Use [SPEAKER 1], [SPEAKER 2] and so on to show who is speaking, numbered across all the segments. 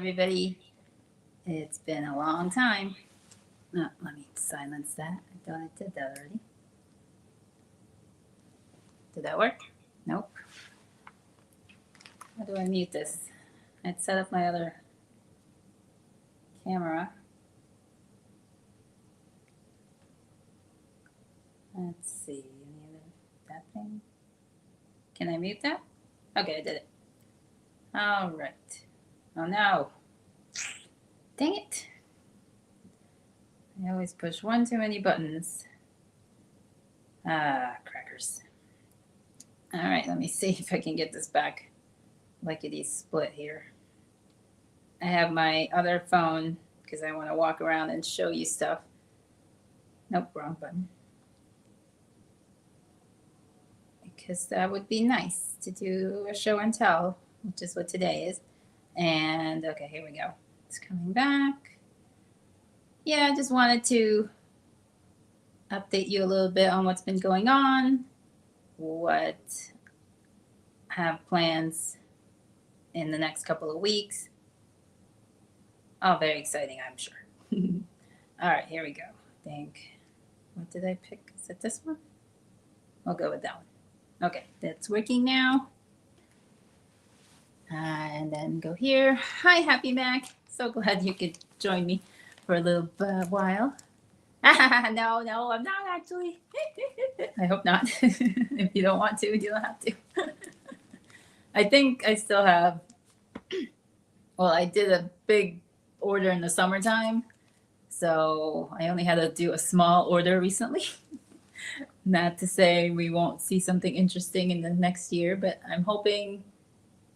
[SPEAKER 1] everybody. It's been a long time. Oh, let me silence that. I thought I did that already. Did that work? Nope. How do I mute this? I'd set up my other camera. Let's see. Any other that thing? Can I mute that? Okay, I did it. All right. Oh no. Dang it. I always push one too many buttons. Ah, crackers. All right, let me see if I can get this back. Lickety split here. I have my other phone because I want to walk around and show you stuff. Nope, wrong button. Because that would be nice to do a show and tell, which is what today is. And okay, here we go. It's coming back. Yeah, I just wanted to update you a little bit on what's been going on, what I have plans in the next couple of weeks. Oh, very exciting, I'm sure. All right, here we go. I think, what did I pick? Is it this one? I'll go with that one. Okay, that's working now. And then go here. Hi, Happy Mac. So glad you could join me for a little while. No, I'm not actually. I hope not. If you don't want to, you don't have to. I think I still have, well, I did a big order in the summertime, so I only had to do a small order recently. Not to say we won't see something interesting in the next year, but I'm hoping,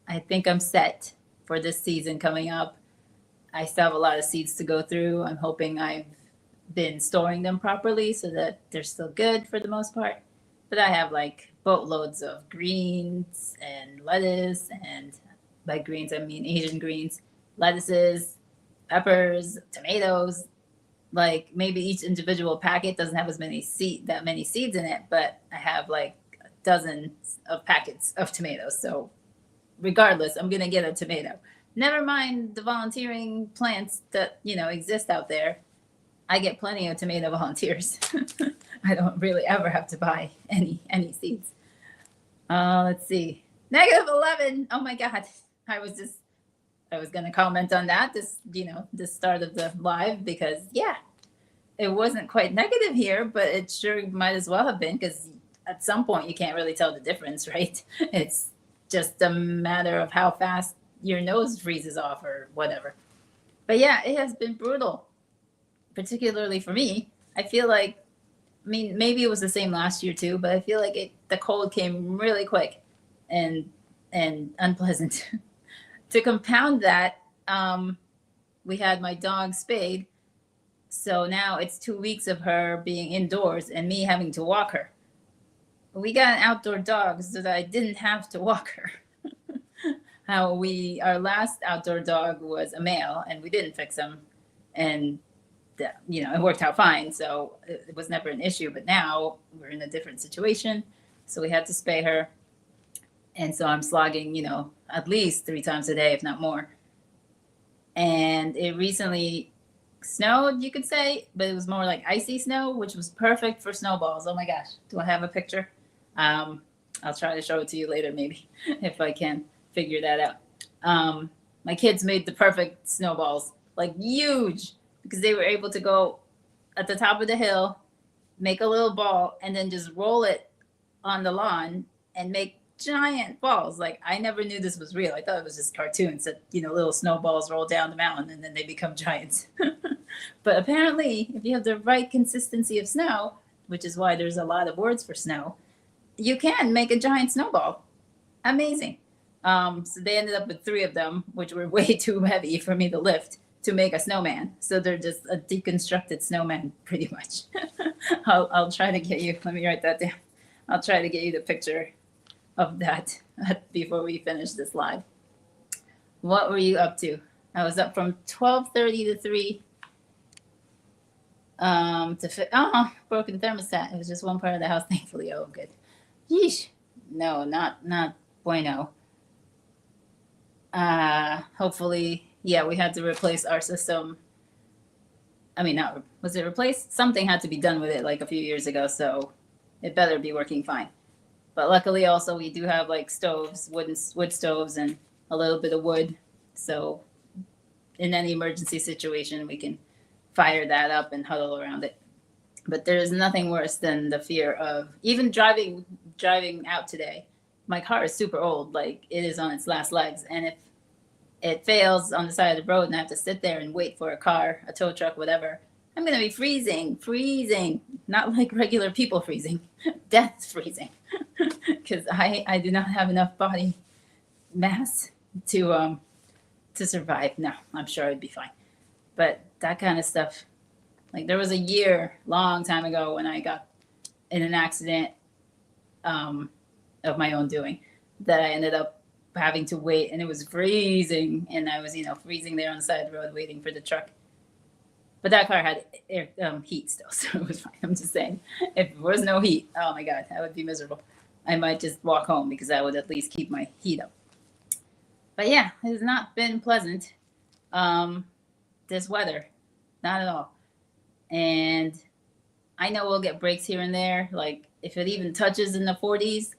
[SPEAKER 1] I think I'm set for this season coming up. I still have a lot of seeds to go through. I'm hoping I've been storing them properly so that they're still good for the most part. But I have like boatloads of greens and lettuce, and by greens I mean Asian greens, lettuces, peppers, tomatoes. Like maybe each individual packet doesn't have as many that many seeds in it, but I have like dozens of packets of tomatoes. So regardless, I'm gonna get a tomato. Never mind the volunteering plants that exist out there. I get plenty of tomato volunteers. I don't really ever have to buy any seeds. Let's see. -11. Oh my God. I was going to comment on that the start of the live, because yeah, it wasn't quite negative here, but it sure might as well have been, because at some point you can't really tell the difference, right? It's just a matter of how fast your nose freezes off or whatever. But yeah, it has been brutal, particularly for me. I feel like, I mean, maybe it was the same last year too, but I feel like the cold came really quick and unpleasant. To compound that, we had my dog spayed. So now it's 2 weeks of her being indoors and me having to walk her. We got an outdoor dog so that I didn't have to walk her. Our last outdoor dog was a male and we didn't fix him. And it worked out fine. So it was never an issue. But now we're in a different situation. So we had to spay her. And so I'm slogging, at least 3 times a day, if not more. And it recently snowed, you could say, but it was more like icy snow, which was perfect for snowballs. Oh my gosh. Do I have a picture? I'll try to show it to you later, maybe, if I can figure that out. My kids made the perfect snowballs, like huge, because they were able to go at the top of the hill, make a little ball, and then just roll it on the lawn and make giant balls. Like, I never knew this was real. I thought it was just cartoons that, little snowballs roll down the mountain and then they become giants. But apparently, if you have the right consistency of snow, which is why there's a lot of words for snow, you can make a giant snowball. Amazing. So they ended up with 3 of them, which were way too heavy for me to lift to make a snowman. So they're just a deconstructed snowman, pretty much. I'll try to get you, let me write that down. I'll try to get you the picture of that before we finish this live. What were you up to? I was up from 12:30 to 3. Broken thermostat. It was just one part of the house, thankfully. Oh, good. Yeesh. No, not bueno. Hopefully yeah, we had to replace our system. I mean, not was it replaced? Something had to be done with it like a few years ago, so it better be working fine. But luckily, also we do have like stoves, wood stoves, and a little bit of wood. So in any emergency situation, we can fire that up and huddle around it. But there is nothing worse than the fear of even driving out today. My car is super old, like it is on its last legs, and if it fails on the side of the road and I have to sit there and wait for a car, a tow truck, whatever, I'm gonna be freezing. Not like regular people freezing, death freezing, because I do not have enough body mass to survive. No, I'm sure I'd be fine. But that kind of stuff, like there was a year, long time ago, when I got in an accident um, of my own doing that I ended up having to wait, and it was freezing, and I was, freezing there on the side of the road waiting for the truck. But that car had heat still, so it was fine. I'm just saying, if there was no heat, oh my god, I would be miserable. I might just walk home because I would at least keep my heat up. But yeah, it has not been pleasant. This weather, not at all. And I know we'll get breaks here and there. Like if it even touches in the 40s,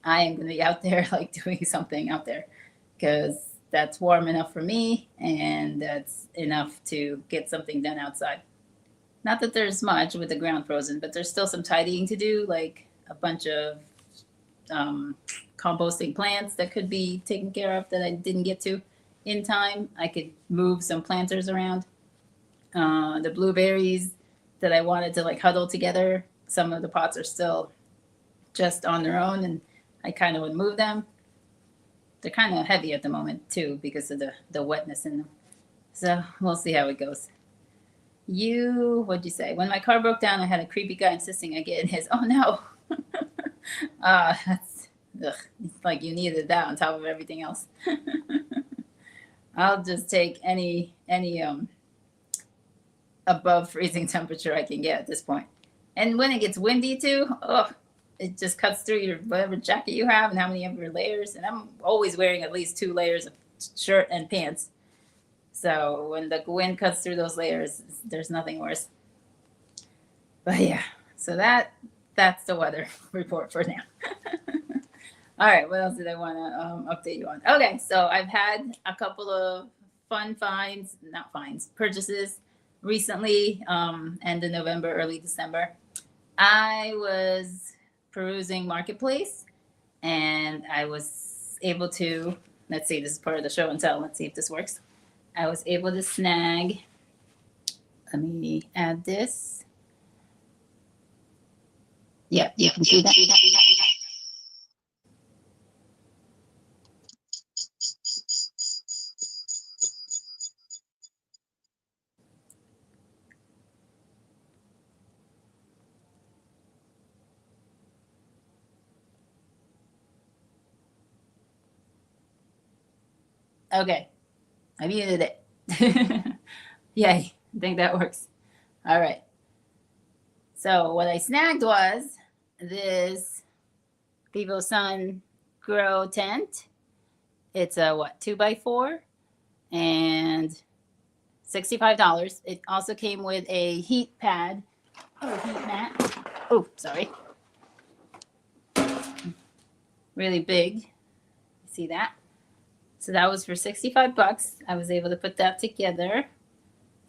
[SPEAKER 1] I am going to be out there like doing something out there because that's warm enough for me and that's enough to get something done outside. Not that there's much with the ground frozen, but there's still some tidying to do, like a bunch of composting plants that could be taken care of that I didn't get to in time. I could move some planters around. The blueberries that I wanted to like huddle together, some of the pots are still just on their own, and I kind of would move them. They're kind of heavy at the moment too because of the wetness in them. So we'll see how it goes. What'd you say? When my car broke down, I had a creepy guy insisting I get in his. Oh no. That's it's like you needed that on top of everything else. I'll just take any above freezing temperature I can get at this point. And when it gets windy too, it just cuts through your whatever jacket you have and how many of your layers. And I'm always wearing at least 2 layers of shirt and pants. So when the wind cuts through those layers, there's nothing worse. But yeah, so that's the weather report for now. All right, what else did I want to update you on? Okay, so I've had a couple of fun purchases recently, end of November, early December. I was perusing Marketplace and I was able to, let's see, this is part of the show and tell. Let's see if this works. I was able to snag, let me add this. Yeah, you can see that. Okay, I muted it. Yay, I think that works. All right. So what I snagged was this VivoSun Grow tent. It's a 2x4 and $65. It also came with a heat pad or heat mat. Oh, sorry. Really big. See that? So that was for $65. I was able to put that together.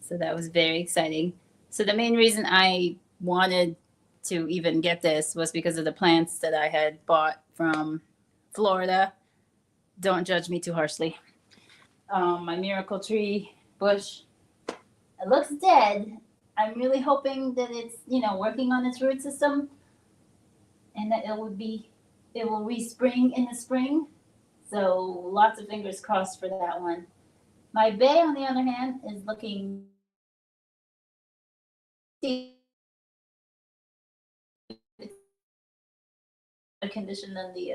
[SPEAKER 1] So that was very exciting. So the main reason I wanted to even get this was because of the plants that I had bought from Florida. Don't judge me too harshly. My miracle tree bush, it looks dead. I'm really hoping that it's, working on its root system and that it will respring in the spring. So lots of fingers crossed for that one. My bay, on the other hand, is looking condition than the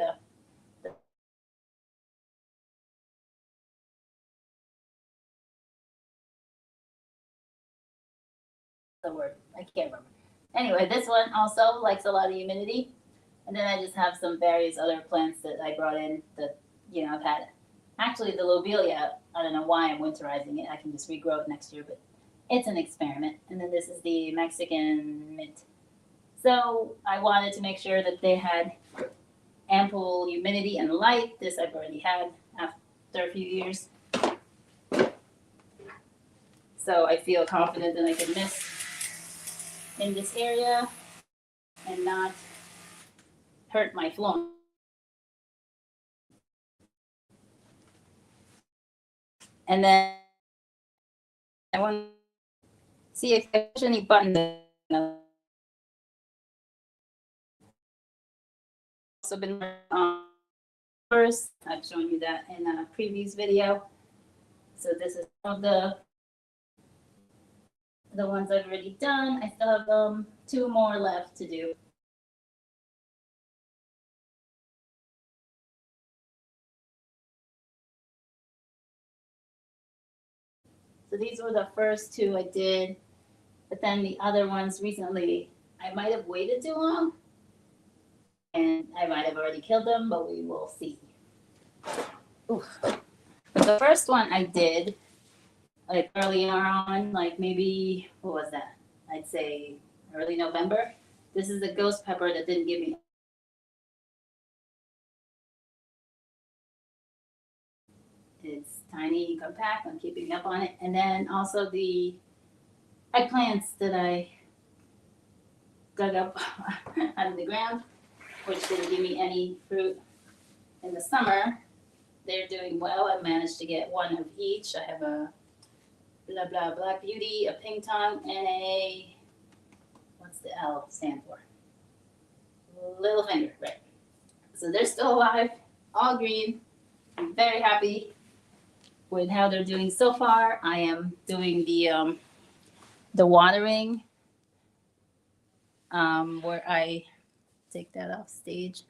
[SPEAKER 1] word. I can't remember. Anyway, this one also likes a lot of humidity. And then I just have some various other plants that I brought in that, I've had Actually, the lobelia, I don't know why I'm winterizing it. I can just regrow it next year, but it's an experiment. And then this is the Mexican mint. So I wanted to make sure that they had ample humidity and light. This I've already had after a few years. So I feel confident that I can mist in this area and not hurt my phloem. And then I want to see if I push any buttons. Also been on first. I've shown you that in a previous video. So this is some of the ones I've already done. I still have 2 more left to do. So these were the first 2 I did, but then the other ones recently, I might have waited too long, and I might have already killed them, but we will see. Oof. But the first one I did, like earlier on, like maybe, what was that? I'd say early November. This is the ghost pepper that didn't give me. It's tiny, compact. I'm keeping up on it. And then also the eggplants that I dug up out of the ground, which didn't give me any fruit in the summer. They're doing well. I managed to get 1 of each. I have a blah blah black beauty, a pink tongue, and a, what's the L stand for? Little finger, right? So they're still alive, all green. I'm very happy with how they're doing so far. I am doing the watering, where I take that off stage.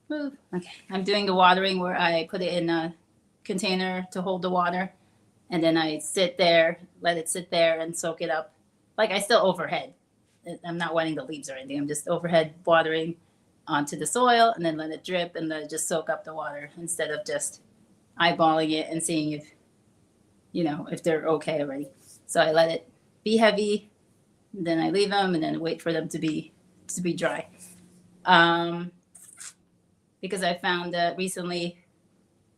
[SPEAKER 1] Move. Okay, I'm doing the watering where I put it in a container to hold the water, and then I sit there, let it sit there and soak it up. Like I still overhead. I'm not wetting the leaves or anything. I'm just overhead watering onto the soil and then let it drip and then just soak up the water instead of just eyeballing it and seeing if, if they're okay already. So I let it be heavy, then I leave them and then wait for them to be dry. Because I found that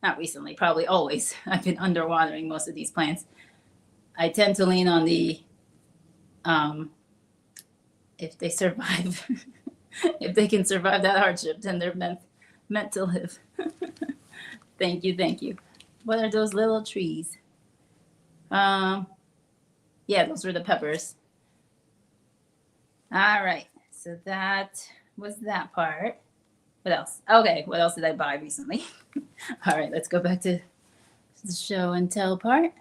[SPEAKER 1] not recently, probably always, I've been underwatering most of these plants. I tend to lean on the if they survive, if they can survive that hardship, then they're meant to live. Thank you, thank you. What are those little trees? Yeah, those were the peppers. All right, so that was that part. What else? Okay, what else did I buy recently? All right, let's go back to the show and tell part.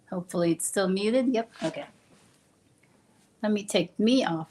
[SPEAKER 1] Hopefully it's still muted. Yep, okay. Let me take me off.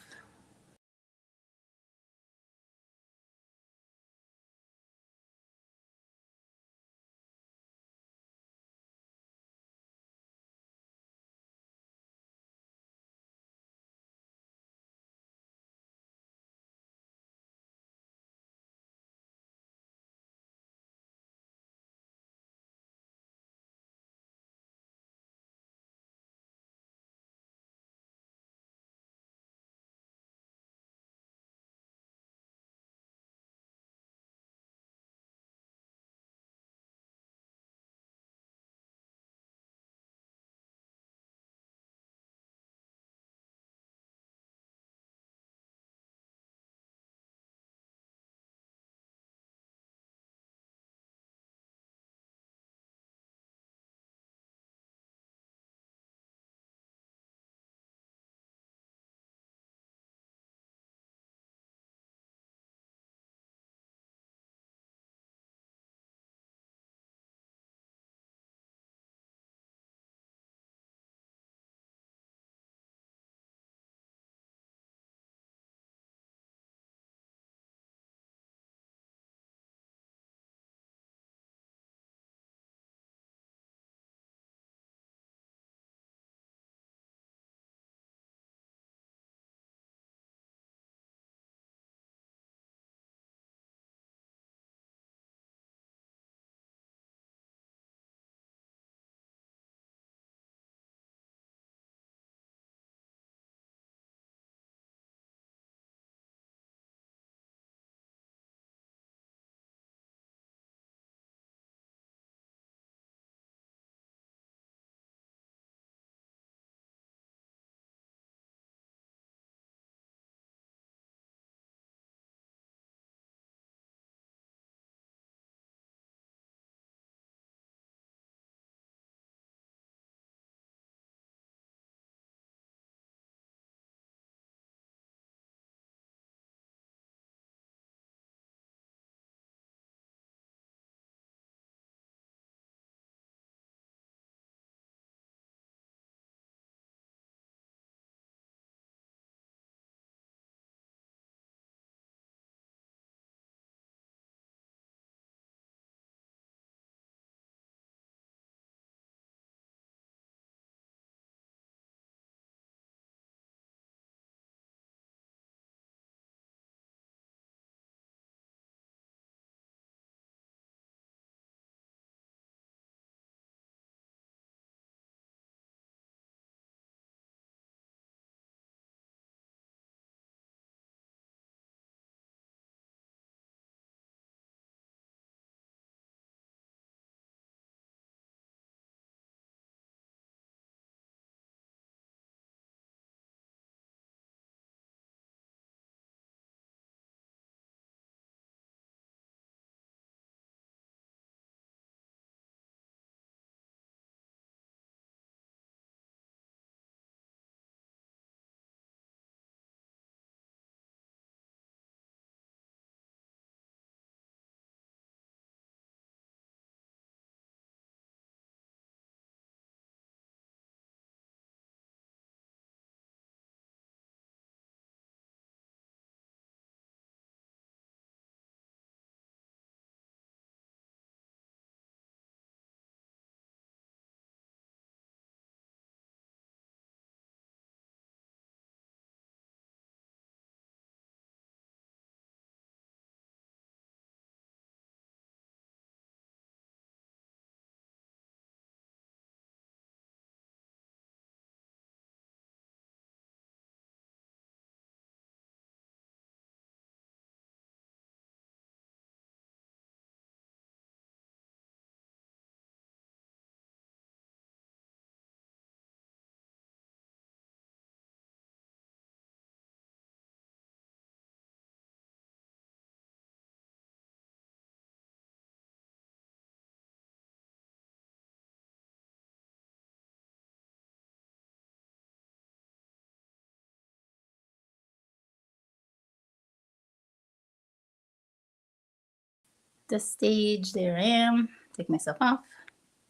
[SPEAKER 1] the stage. There I am. Take myself off.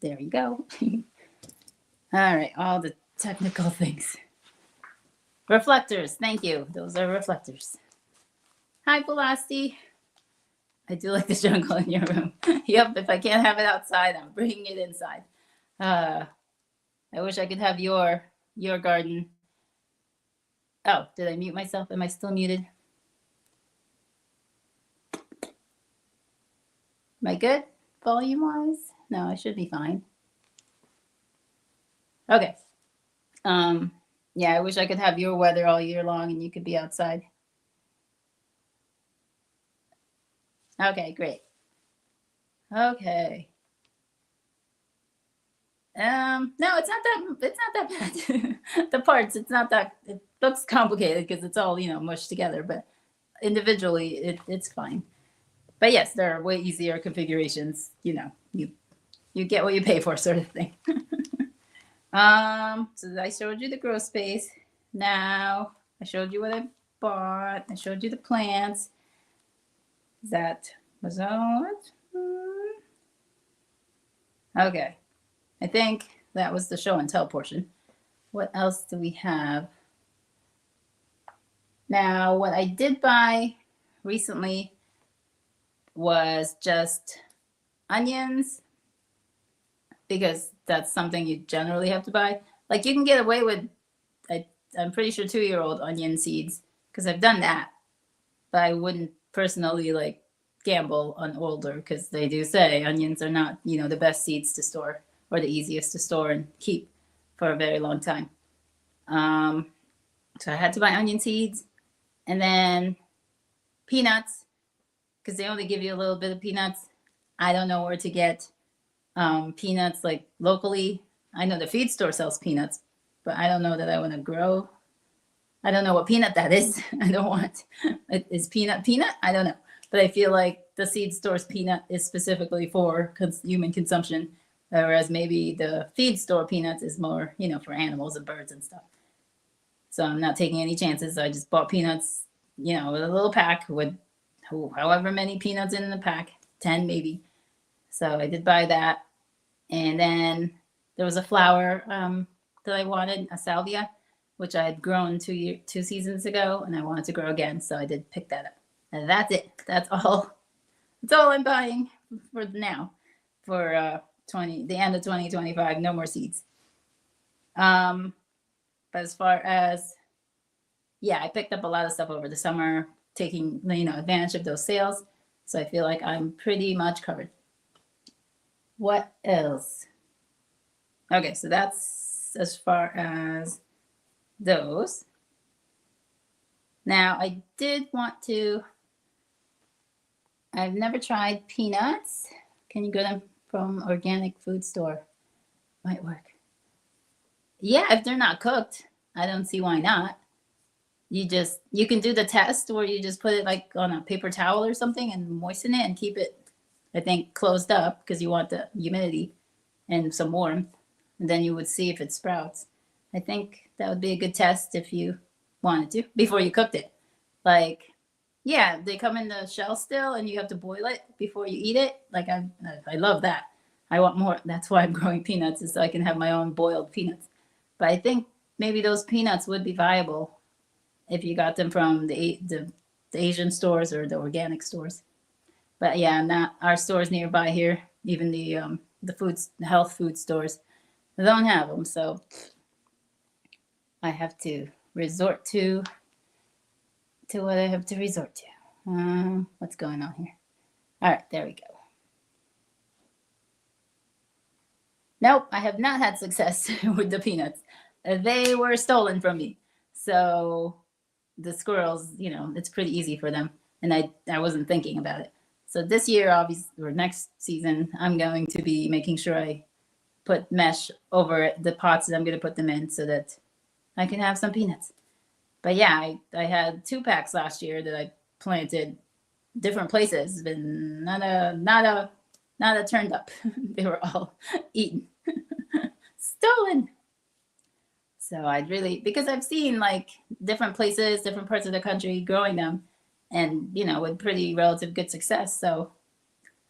[SPEAKER 1] There we go. All right, all the technical things. Reflectors, thank you. Those are reflectors. Hi, Velocity. I do like the jungle in your room. Yep, if I can't have it outside, I'm bringing it inside. I wish I could have your garden. Oh, did I mute myself? Am I still muted? Am I good volume-wise? No, I should be fine. Okay. Yeah, I wish I could have your weather all year long and you could be outside. Okay, great. Okay. No, it's not that bad. The parts, it's not that, it looks complicated because it's all, mushed together, but individually it's fine. But yes, there are way easier configurations, you get what you pay for, sort of thing. So I showed you the grow space. Now I showed you what I bought. I showed you the plants. That was all it. Okay. I think that was the show and tell portion. What else do we have? Now, what I did buy recently was just onions, because that's something you generally have to buy. Like, you can get away with, I'm pretty sure 2-year-old onion seeds, because I've done that. But I wouldn't personally gamble on older, because they do say onions are not, the best seeds to store or the easiest to store and keep for a very long time. So I had to buy onion seeds, and then peanuts, because they only give you a little bit of peanuts. I don't know where to get peanuts locally. I know the feed store sells peanuts, but I don't know that I want to grow. I don't know what peanut that is. I don't want. Is peanut? I don't know. But I feel like the seed store's peanut is specifically for human consumption, whereas maybe the feed store peanuts is more, for animals and birds and stuff. So I'm not taking any chances. I just bought peanuts, with a little pack with however many peanuts in the pack, 10 maybe. So I did buy that. And then there was a flower that I wanted, a salvia, which I had grown 2 seasons ago, and I wanted to grow again. So I did pick that up. And that's it. That's all. That's all I'm buying for now. For the end of 2025, no more seeds. But as far as, I picked up a lot of stuff over the summer, taking advantage of those sales. So I feel like I'm pretty much covered. What else? Okay, so that's as far as those. Now I did want to. I've never tried peanuts. Can you get them from organic food store? Might work. Yeah, if they're not cooked, I don't see why not. You can do the test where you just put it on a paper towel or something and moisten it and keep it, I think, closed up because you want the humidity and some warmth. And then you would see if it sprouts. I think that would be a good test if you wanted to before you cooked it. They come in the shell still and you have to boil it before you eat it. I love that. I want more. That's why I'm growing peanuts, is so I can have my own boiled peanuts. But I think maybe those peanuts would be viable if you got them from the Asian stores or the organic stores. But yeah, not our stores nearby here. Even the health food stores, they don't have them. So I have to resort to what I have to resort to. What's going on here? All right, there we go. Nope, I have not had success with the peanuts. They were stolen from me. So the squirrels, it's pretty easy for them. And I wasn't thinking about it. So this year, obviously, or next season, I'm going to be making sure I put mesh over the pots that I'm going to put them in so that I can have some peanuts. But yeah, I had 2 packs last year that I planted different places, but not a turned up. They were all eaten, stolen. So I'd really, because I've seen different places, different parts of the country growing them, and with pretty relative good success. So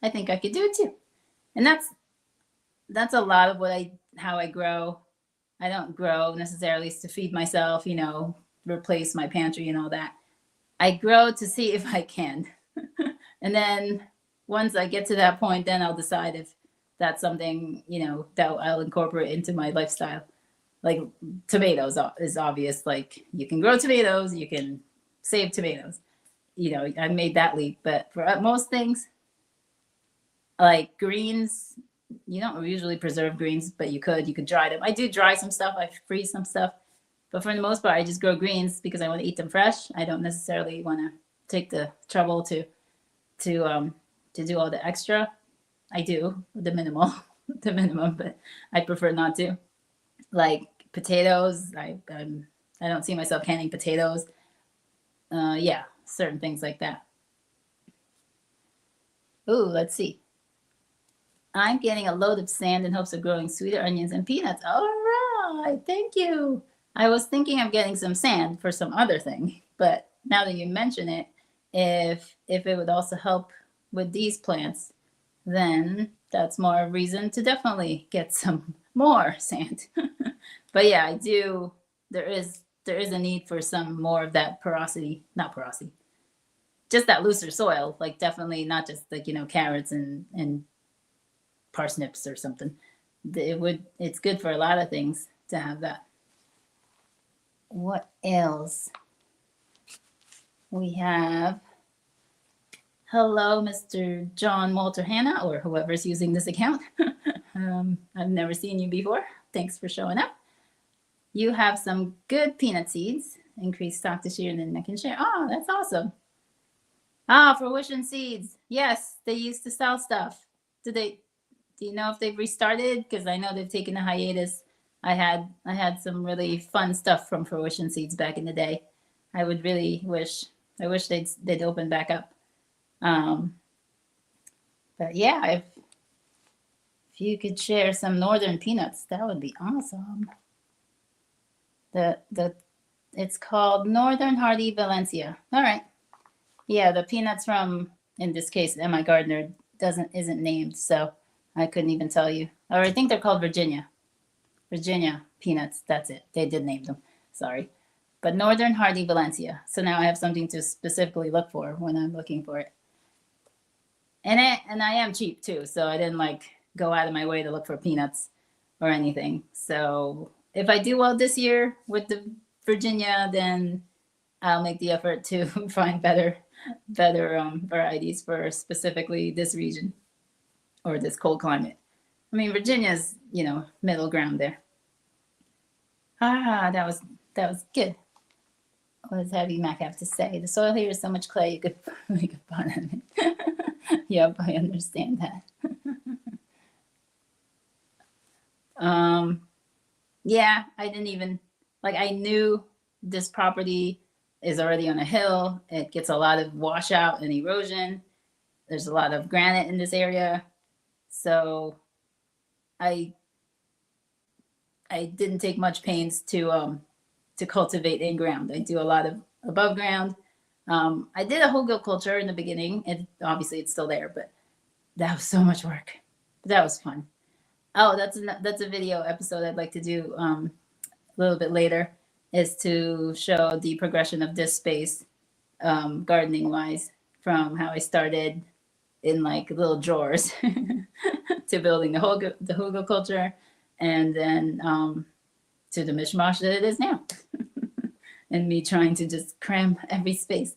[SPEAKER 1] I think I could do it too. And that's a lot of how I grow. I don't grow necessarily to feed myself, replace my pantry and all that. I grow to see if I can. And then once I get to that point, then I'll decide if that's something, that I'll incorporate into my lifestyle. Like tomatoes is obvious. Like you can grow tomatoes, you can save tomatoes. I made that leap. But for most things, like greens, you don't usually preserve greens, but you could dry them. I do dry some stuff. I freeze some stuff. But for the most part, I just grow greens because I want to eat them fresh. I don't necessarily want to take the trouble to do all the extra. I do the minimum, but I prefer not to. Like potatoes, I don't see myself canning potatoes. Yeah, certain things like that. Ooh, let's see. I'm getting a load of sand in hopes of growing sweeter onions and peanuts. All right, thank you. I was thinking of getting some sand for some other thing, but now that you mention it, if it would also help with these plants, then that's more reason to definitely get some more sand. But yeah, I do. There is a need for some more of that not porosity, just that looser soil. Like definitely not just like carrots and parsnips or something. It's good for a lot of things to have that. What else? We have, hello, Mr. John Walter Hanna, or whoever's using this account. I've never seen you before. Thanks for showing up. You have some good peanut seeds. Increased stock this year, and then I can share. Oh, that's awesome. Fruition Seeds. Yes, they used to sell stuff. Do you know if they've restarted? Because I know they've taken a hiatus. I had some really fun stuff from Fruition Seeds back in the day. I would really wish they'd open back up. But yeah, if you could share some northern peanuts, that would be awesome. It's called Northern Hardy Valencia. All right. Yeah, the peanuts from, in this case, Emma Gardner isn't named, so I couldn't even tell you. Or I think they're called Virginia peanuts. That's it. They did name them. Sorry. But Northern Hardy Valencia. So now I have something to specifically look for when I'm looking for it. And I am cheap too, so I didn't go out of my way to look for peanuts or anything. So if I do well this year with the Virginia, then I'll make the effort to find better varieties for specifically this region or this cold climate. I mean, Virginia's, middle ground there. That was good. What does Heavy Mac have to say? The soil here is so much clay you could make a pond on it. Yep, I understand that. Yeah, I didn't even I knew this property is already on a hill. It gets a lot of washout and erosion. There's a lot of granite in this area. So I didn't take much pains to cultivate in ground. I do a lot of above ground. I did a hugelkultur in the beginning. Obviously it's still there, but that was so much work. But that was fun. Oh, that's a video episode I'd like to do a little bit later, is to show the progression of this space, gardening wise, from how I started in little drawers to building the hugelkultur, and then to the mishmash that it is now. And me trying to just cram every space.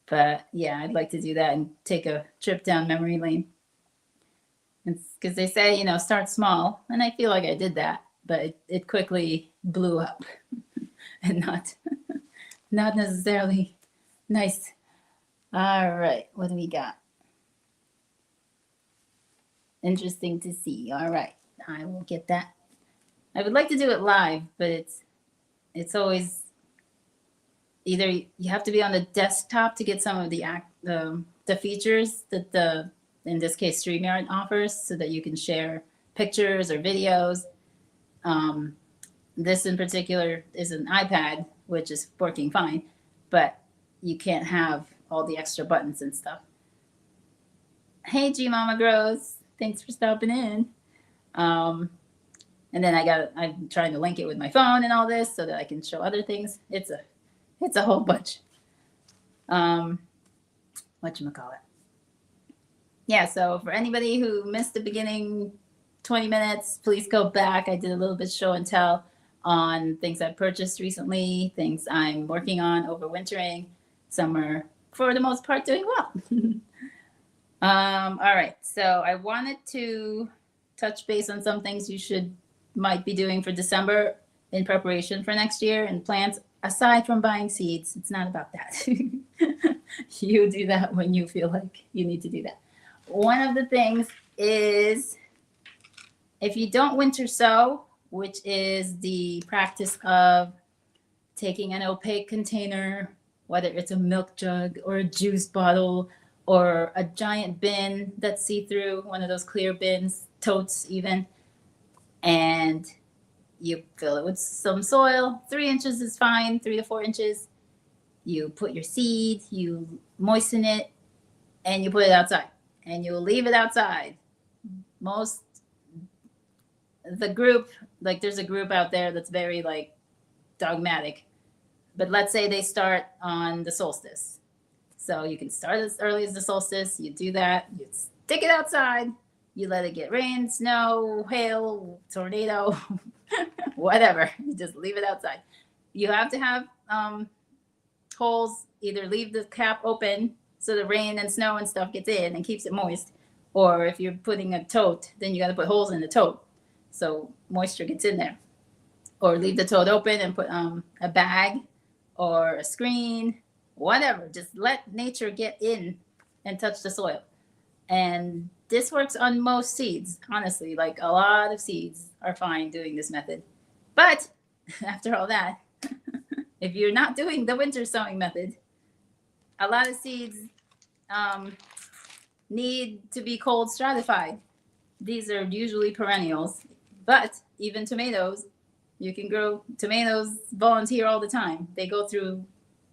[SPEAKER 1] But yeah, I'd like to do that and take a trip down memory lane. Because they say, start small. And I feel like I did that, but it quickly blew up and not necessarily nice. All right, what do we got? Interesting to see. All right, I will get that. I would like to do it live, but it's always either you have to be on the desktop to get some of the features that in this case StreamYard offers, so that you can share pictures or videos. This in particular is an iPad, which is working fine, but you can't have all the extra buttons and stuff. Hey, G Mama Grows. Thanks for stopping in. And then I'm trying to link it with my phone and all this so that I can show other things. It's a whole bunch. Whatchamacallit. Yeah, so for anybody who missed the beginning 20 minutes, please go back. I did a little bit show and tell on things I purchased recently, things I'm working on overwintering. Some are, for the most part, doing well. All right, so I wanted to touch base on some things you might be doing for December in preparation for next year and plants, aside from buying seeds. It's not about that. You do that when you feel like you need to do that. One of the things is, if you don't winter sow, which is the practice of taking an opaque container, whether it's a milk jug or a juice bottle or a giant bin that's see-through, one of those clear bins, totes even, and you fill it with some soil. 3 inches is fine, 3 to 4 inches. You put your seed, you moisten it, and you put it outside. And you'll leave it outside. The group, like there's a group out there that's very like dogmatic. But let's say they start on the solstice. So you can start as early as the solstice. You do that. You stick it outside. You let it get rain, snow, hail, tornado, whatever. You just leave it outside. You have to have holes. Either leave the cap open so the rain and snow and stuff gets in and keeps it moist. Or if you're putting a tote, then you got to put holes in the tote so moisture gets in there. Or leave the tote open and put a bag or a screen, whatever. Just let nature get in and touch the soil. And this works on most seeds, honestly. Like a lot of seeds are fine doing this method. But after all that, if you're not doing the winter sowing method, a lot of seeds need to be cold stratified. These are usually perennials, but even tomatoes, you can grow tomatoes, volunteer all the time. They go through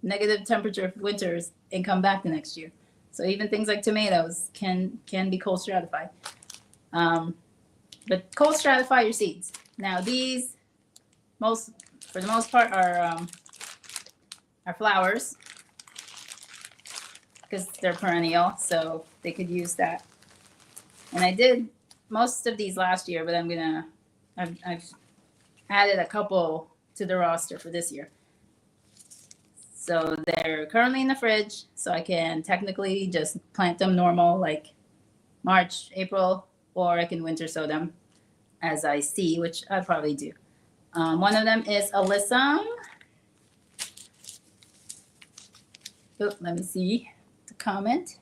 [SPEAKER 1] negative temperature winters and come back the next year. So even things like tomatoes can be cold stratified. But cold stratify your seeds. Now these, for the most part, are flowers because they're perennial, so they could use that. And I did most of these last year, but I've added a couple to the roster for this year. So they're currently in the fridge, so I can technically just plant them normal, like March, April, or I can winter sow them as I see, which I probably do. One of them is Alyssum. Oh, let me see the comment.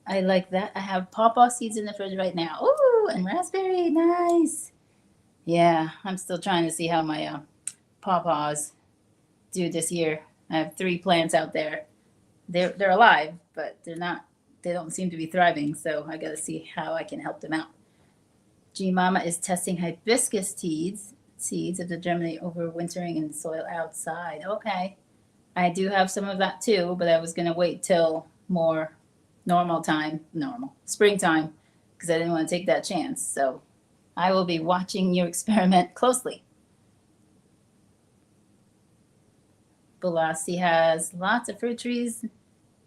[SPEAKER 1] I like that. I have pawpaw seeds in the fridge right now. Ooh, and raspberry, nice. Yeah, I'm still trying to see how my pawpaws do this year. I have 3 plants out there. They're alive, but they don't seem to be thriving, so I gotta see how I can help them out. G Mama is testing hibiscus seeds of the germinate overwintering in the soil outside. Okay. I do have some of that too, but I was gonna wait till more springtime, because I didn't want to take that chance. So I will be watching your experiment closely. Balassi has lots of fruit trees,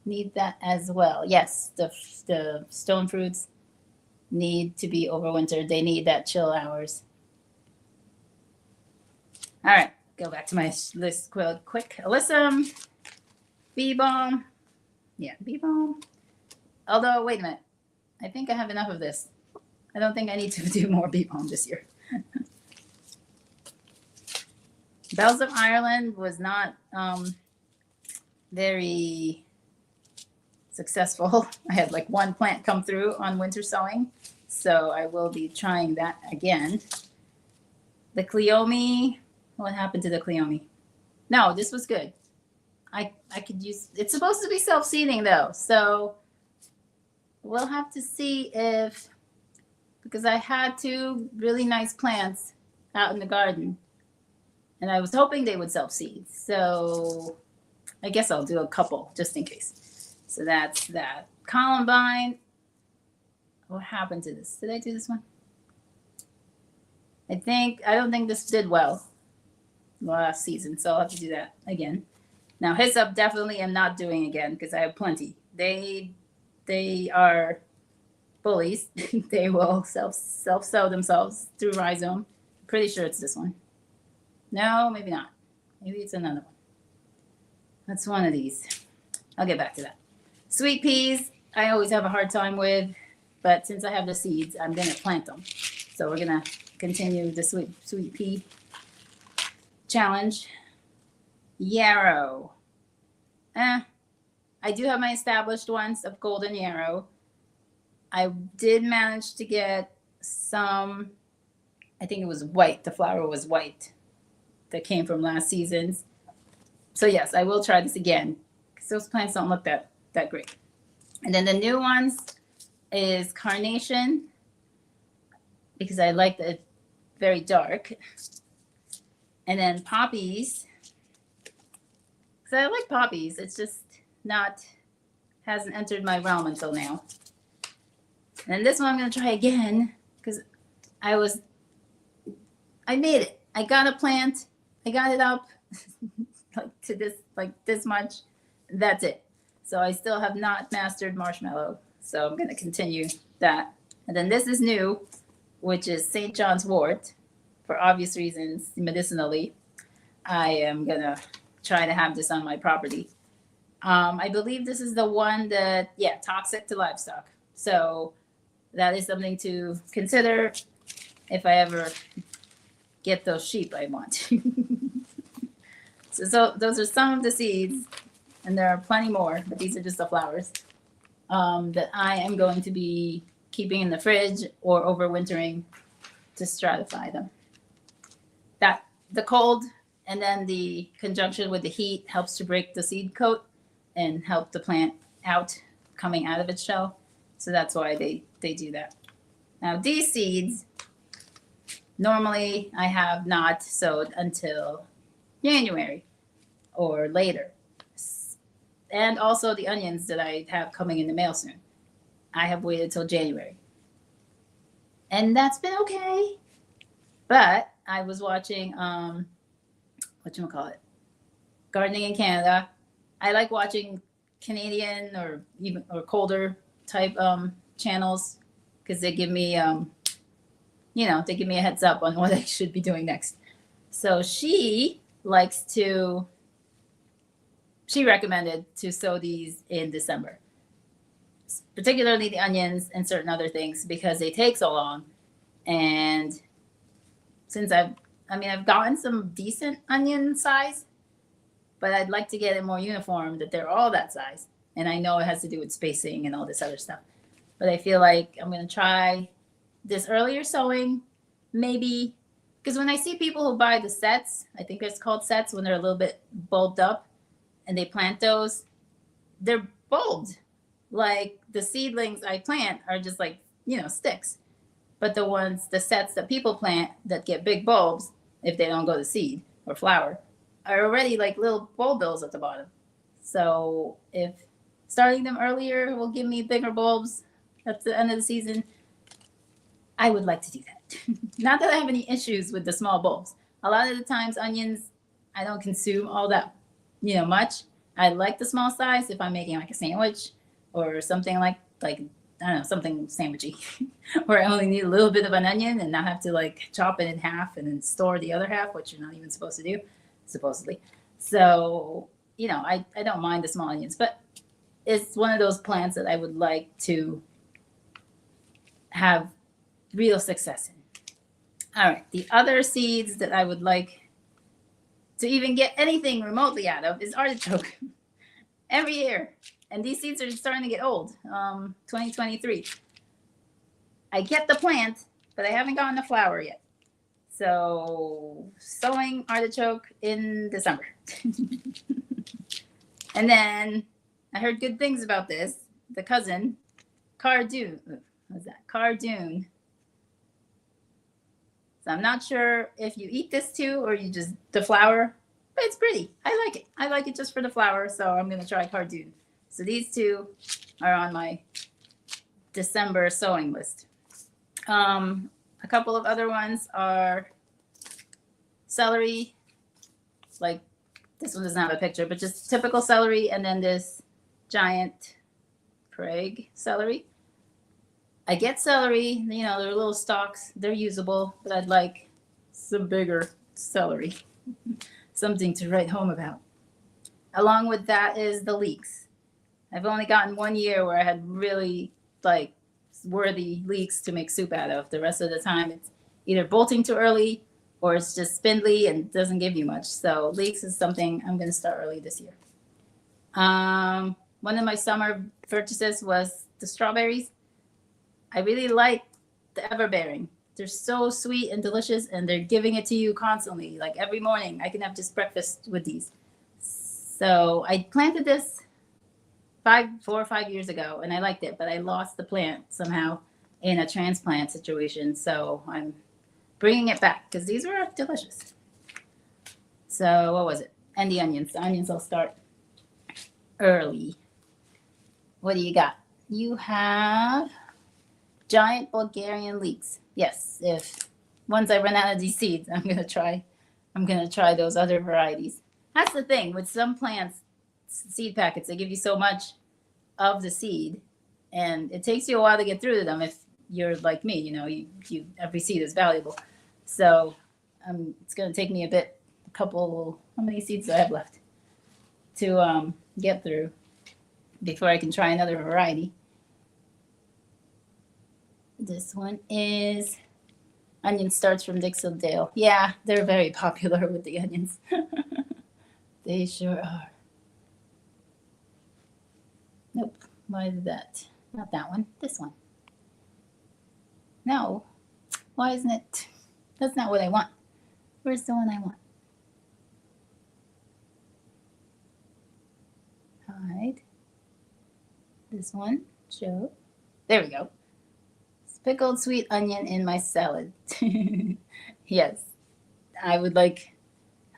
[SPEAKER 1] need that as well. Yes, the stone fruits need to be overwintered. They need that chill hours. All right, go back to my list quick. Alyssum, bee balm. Yeah, bee balm. Although, wait a minute. I think I have enough of this. I don't think I need to do more bee balm this year. Bells of Ireland was not very successful. I had like 1 plant come through on winter sowing, so I will be trying that again. The Cleome, what happened to the Cleome? No, this was good. I could use, it's supposed to be self-seeding though, so we'll have to see because I had 2 really nice plants out in the garden, and I was hoping they would self-seed. So I guess I'll do a couple just in case. So that's that. Columbine, What happened to this? Did I do this one? I don't think this did well last season, so I'll have to do that again. Now hyssop definitely am not doing again because I have plenty. They are bullies. They will self sow themselves through rhizome. Pretty sure it's this one. No, maybe not. Maybe it's another one. That's one of these. I'll get back to that. Sweet peas, I always have a hard time with, but since I have the seeds, I'm gonna plant them. So we're gonna continue the sweet pea challenge. Yarrow. I do have my established ones of golden yarrow. I did manage to get some, I think it was white. The flower was white that came from last season's. So yes, I will try this again because those plants don't look that great. And then the new ones is carnation because I like the very dark. And then poppies. Because I like poppies. It's just hasn't entered my realm until now. And this one I'm going to try again because I made it. I got a plant. I got it up like this much. That's it. So I still have not mastered marshmallow. So I'm going to continue that. And then this is new, which is St. John's wort. For obvious reasons, medicinally, I am going to try to have this on my property. I believe this is the one that, toxic to livestock. So that is something to consider if I ever get those sheep I want. So those are some of the seeds, and there are plenty more, but these are just the flowers that I am going to be keeping in the fridge or overwintering to stratify them. That the cold and then the conjunction with the heat helps to break the seed coat and help the plant coming out of its shell. So that's why they do that. Now these seeds, normally I have not sowed until January or later. And also the onions that I have coming in the mail soon. I have waited till January. And that's been okay. But I was watching, whatchamacallit, Gardening in Canada. I like watching Canadian or colder type channels because they give me, they give me a heads up on what I should be doing next. So she recommended to sow these in December, particularly the onions and certain other things because they take so long. And since I've gotten some decent onion size, but I'd like to get it more uniform that they're all that size. And I know it has to do with spacing and all this other stuff. But I feel like I'm going to try this earlier sowing, maybe. Because when I see people who buy the sets, I think it's called sets when they're a little bit bulbed up, and they plant those, they're bulbed. Like the seedlings I plant are just like, sticks. But the sets that people plant that get big bulbs, if they don't go to seed or flower, are already like little bulb bills at the bottom. So if starting them earlier will give me bigger bulbs at the end of the season, I would like to do that. Not that I have any issues with the small bulbs. A lot of the times onions, I don't consume all that, much. I like the small size if I'm making like a sandwich or something like I don't know, something sandwichy where I only need a little bit of an onion and not have to like chop it in half and then store the other half, which you're not even supposed to do, supposedly. So, I don't mind the small onions, but it's one of those plants that I would like to have real success in. All right. The other seeds that I would like to even get anything remotely out of is artichoke. Every year. And these seeds are starting to get old. 2023. I get the plant, but I haven't gotten the flower yet. So sowing artichoke in December. And then I heard good things about this. The cousin, Cardoon. What's that? Cardoon. So I'm not sure if you eat this too or you just the flower, but it's pretty. I like it. I like it just for the flower, so I'm going to try Cardoon. So these two are on my December sewing list. A couple of other ones are celery, like this one doesn't have a picture, but just typical celery, and then this giant Prague celery. I get celery, you know, they're little stalks, they're usable, but I'd like some bigger celery, something to write home about. Along with that is the leeks. I've only gotten 1 year where I had really like worthy leeks to make soup out of. The rest of the time it's either bolting too early or it's just spindly and doesn't give you much. So leeks is something I'm going to start early this year. One of my summer purchases was the strawberries. I really like the Everbearing. They're so sweet and delicious, and they're giving it to you constantly. Like every morning, I can have just breakfast with these. So I planted this 4 or 5 years ago, and I liked it, but I lost the plant somehow in a transplant situation. So I'm bringing it back because these were delicious. So what was it? And the onions. The onions I'll start early. What do you got? You have giant Bulgarian leeks. Yes, if once I run out of these seeds, I'm gonna try those other varieties. That's the thing with some plants, seed packets, they give you so much of the seed, and it takes you a while to get through to them. If you're like me, you know, you every seed is valuable. So it's gonna take me a couple. How many seeds do I have left to get through before I can try another variety? This one is onion starts from Dixondale. Yeah, they're very popular with the onions. They sure are. Nope. Why is that? Not that one. This one. No. Why isn't it? That's not what I want. Where's the one I want? Hide. This one. Show. There we go. Pickled sweet onion in my salad. Yes, I would like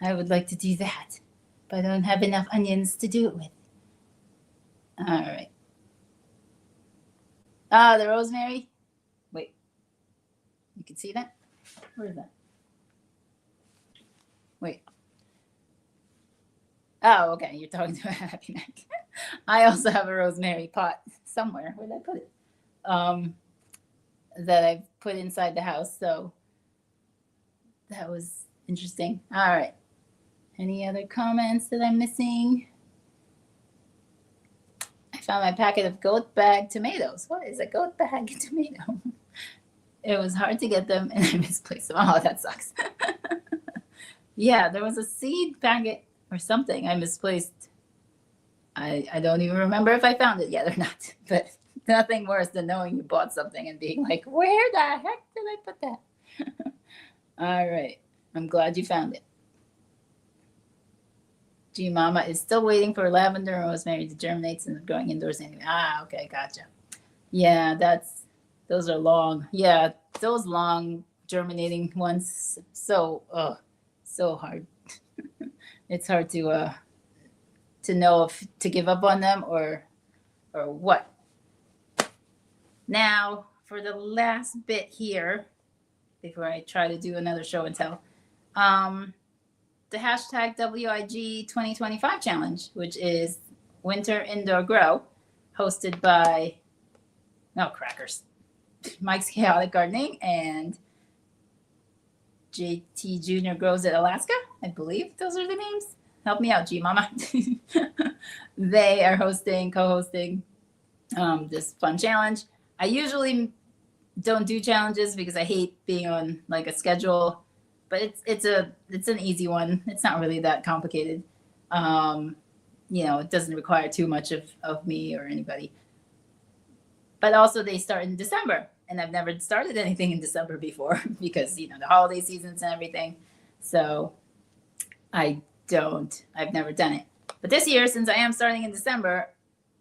[SPEAKER 1] to do that, but I don't have enough onions to do it with. All right. Ah, the rosemary. Wait, you can see that? Where is that? Wait. Oh, okay. You're talking to a Happy Mac. I also have a rosemary pot somewhere. Where did I put it? That I've put inside the house. So that was interesting. All right. Any other comments that I'm missing? I found my packet of goat bag tomatoes. What is a goat bag tomato? It was hard to get them and I misplaced them. Oh, that sucks. Yeah, there was a seed packet or something I misplaced. I don't even remember if I found it yet or not, but nothing worse than knowing you bought something and being like, where the heck did I put that? All right. I'm glad you found it. G Mama is still waiting for lavender and rosemary to germinate and growing indoors anyway. Ah, okay. Gotcha. Yeah, those are long. Yeah, those long germinating ones. So hard. It's hard to know if to give up on them or what. Now, for the last bit here, before I try to do another show and tell, the hashtag WIG 2025 challenge, which is Winter Indoor Grow, hosted by, Mike's Chaotic Gardening and JT Jr. Grows at Alaska. I believe those are the names. Help me out, G Mama. They are co-hosting this fun challenge. I usually don't do challenges because I hate being on like a schedule, but it's an easy one. It's not really that complicated. It doesn't require too much of me or anybody. But also they start in December, and I've never started anything in December before because the holiday seasons and everything. So I've never done it. But this year, since I am starting in December,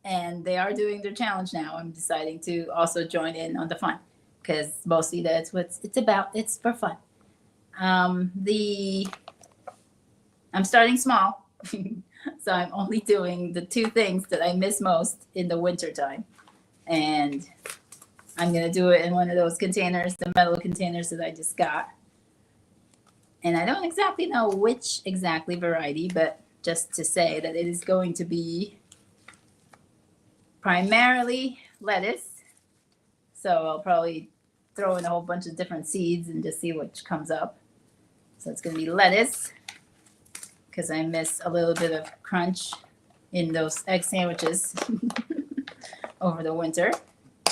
[SPEAKER 1] and they are doing their challenge now, I'm deciding to also join in on the fun because mostly that's what it's about. It's for fun. I'm starting small, so I'm only doing the two things that I miss most in the winter time. And I'm going to do it in one of those containers, the metal containers that I just got. And I don't exactly know which exactly variety, but just to say that it is going to be primarily lettuce. So I'll probably throw in a whole bunch of different seeds and just see which comes up. So it's going to be lettuce because I miss a little bit of crunch in those egg sandwiches over the winter.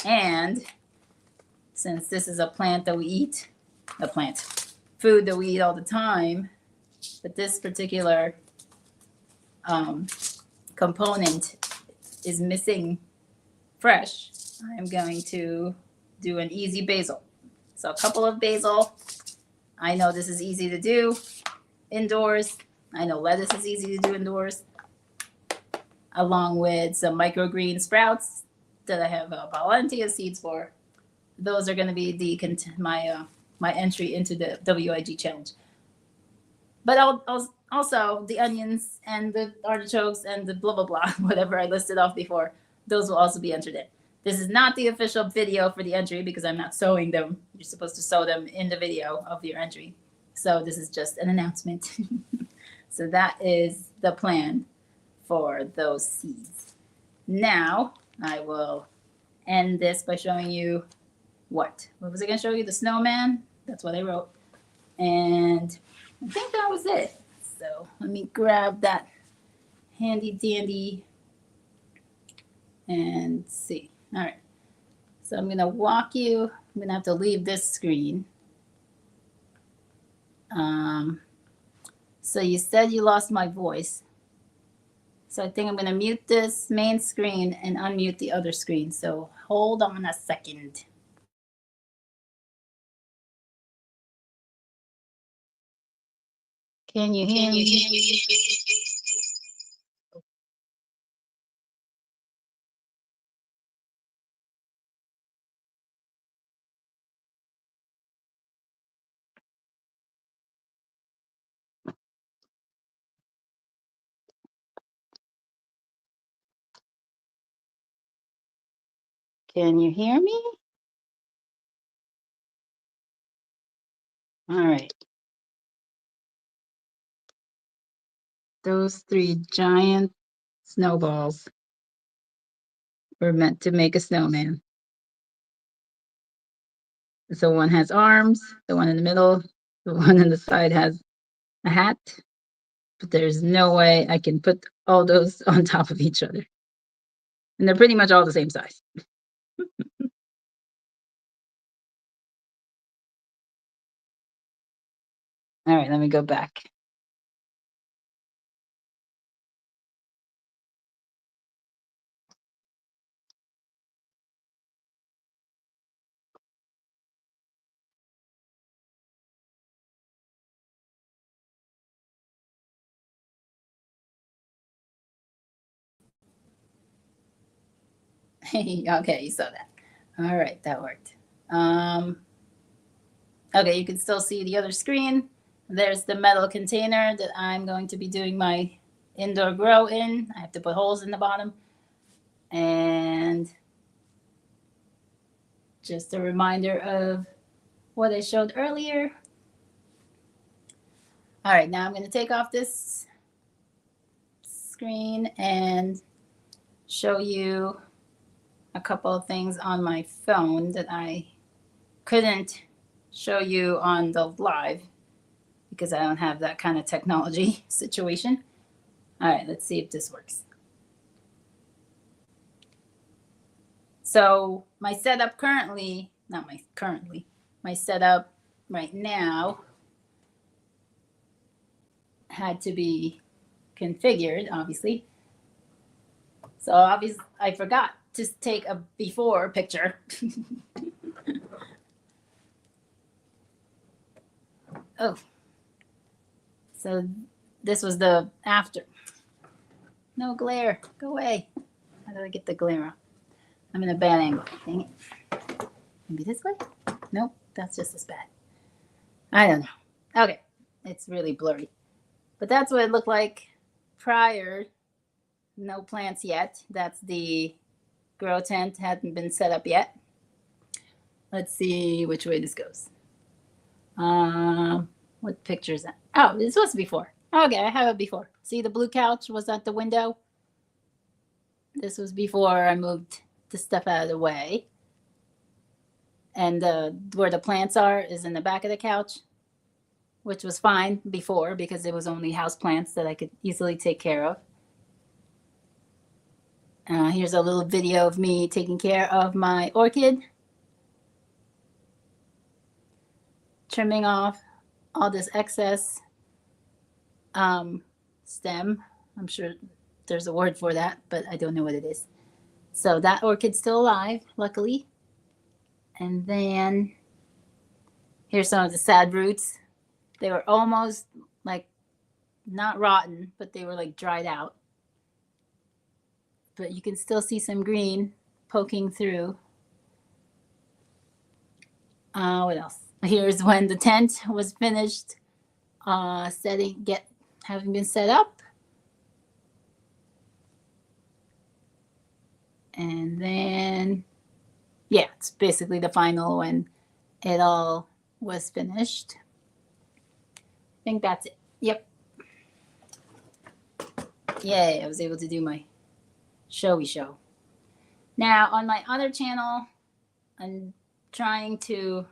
[SPEAKER 1] And since this is a plant that we eat, food that we eat all the time, but this particular component is missing fresh, I'm going to do an easy basil. So a couple of basil. I know this is easy to do indoors. I know lettuce is easy to do indoors, along with some microgreen sprouts that I have plenty of seeds for. Those are going to be my entry into the WIG challenge. But also the onions and the artichokes and the blah blah blah, whatever I listed off before, those will also be entered in. This is not the official video for the entry because I'm not sewing them. You're supposed to sew them in the video of your entry. So this is just an announcement. So that is the plan for those seeds. Now I will end this by showing you what was I going to show you? The snowman. That's what I wrote. And I think that was it. So let me grab that handy dandy and see. All right. So I'm going to walk you. I'm going to have to leave this screen. So you said you lost my voice. So I think I'm going to mute this main screen and unmute the other screen. So hold on a second. Can you hear me? Can you hear me? All right. Those 3 giant snowballs were meant to make a snowman. So one has arms, the one in the middle, the one on the side has a hat, but there's no way I can put all those on top of each other. And they're pretty much all the same size. All right, let me go back. Okay, you saw that. All right, that worked. Okay, you can still see the other screen. There's the metal container that I'm going to be doing my indoor grow in. I have to put holes in the bottom. And just a reminder of what I showed earlier. All right, now I'm going to take off this screen and show you a couple of things on my phone that I couldn't show you on the live because I don't have that kind of technology situation. All right, let's see if this works. So my setup currently, not my currently, my setup right now had to be configured, obviously. So obviously I forgot to take a before picture. Oh, so this was the after. No glare, go away. How do I get the glare off? I'm in a bad angle, dang it. Maybe this way? Nope, that's just as bad. I don't know. Okay, it's really blurry. But that's what it looked like prior. No plants yet. That's the grow tent, hadn't been set up yet. Let's see which way this goes. What picture is that? Oh, this was before. Okay, I have it before. See, the blue couch was at the window. This was before I moved the stuff out of the way. And where the plants are is in the back of the couch, which was fine before because it was only house plants that I could easily take care of. Here's a little video of me taking care of my orchid. Trimming off all this excess stem. I'm sure there's a word for that, but I don't know what it is. So that orchid's still alive, luckily. And then here's some of the sad roots. They were almost like not rotten, but they were like dried out. But you can still see some green poking through. What else? Here's when the tent was finished having been set up. And then, yeah, it's basically the final when it all was finished. I think that's it. Yep. Yay, I was able to do my showy show. Now, on my other channel, I'm trying to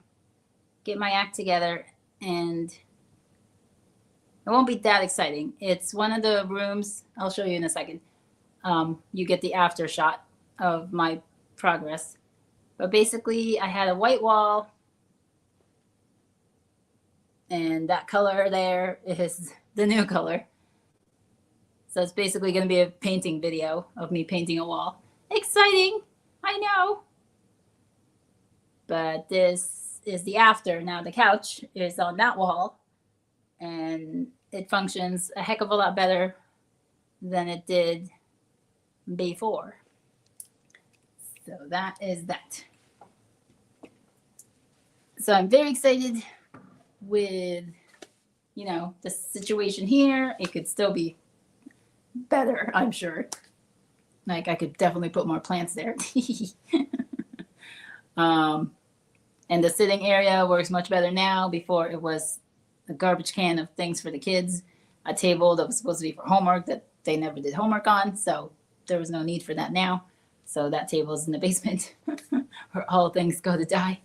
[SPEAKER 1] get my act together, and it won't be that exciting. It's one of the rooms, I'll show you in a second. You get the after shot of my progress. But basically, I had a white wall, and that color there is the new color. So it's basically going to be a painting video of me painting a wall. Exciting, I know. But this is the after. Now the couch is on that wall, and it functions a heck of a lot better than it did before. So that is that. So I'm very excited with, you know, the situation here. It could still be better, I'm sure. Like I could definitely put more plants there. And the sitting area works much better now. Before it was a garbage can of things for the kids, a table that was supposed to be for homework that they never did homework on. So there was no need for that now. So that table is in the basement where all things go to die.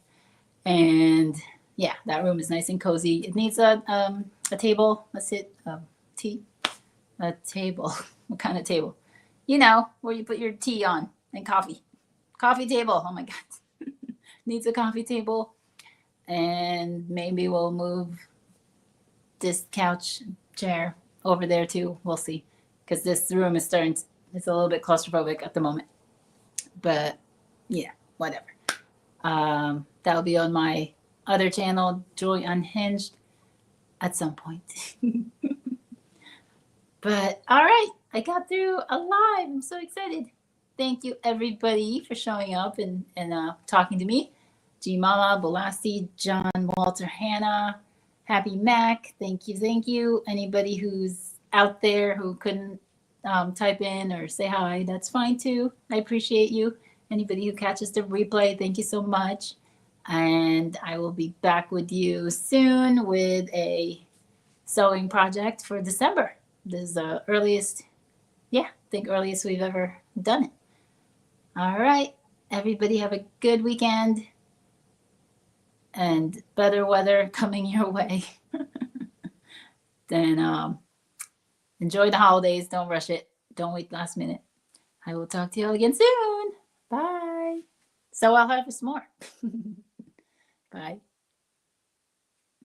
[SPEAKER 1] And yeah, that room is nice and cozy. It needs a table, a table. What kind of table? You know, where you put your tea on and coffee. Coffee table. Oh my God. Needs a coffee table. And maybe we'll move this couch chair over there too. We'll see. Because this room is it's a little bit claustrophobic at the moment. But yeah, whatever. That'll be on my other channel, Joy Unhinged, at some point. But all right, I got through alive. I'm so excited. Thank you everybody for showing up and talking to me. G Mama, Bolassi, John, Walter, Hannah, Happy Mac. Thank you. Anybody who's out there who couldn't type in or say hi, that's fine too. I appreciate you. Anybody who catches the replay, thank you so much. And I will be back with you soon with a sewing project for December. This is the earliest, earliest we've ever done it. All right, everybody have a good weekend and better weather coming your way. Then enjoy the holidays. Don't rush it. Don't wait last minute. I will talk to you all again soon. Bye. So I'll have some more. Bye.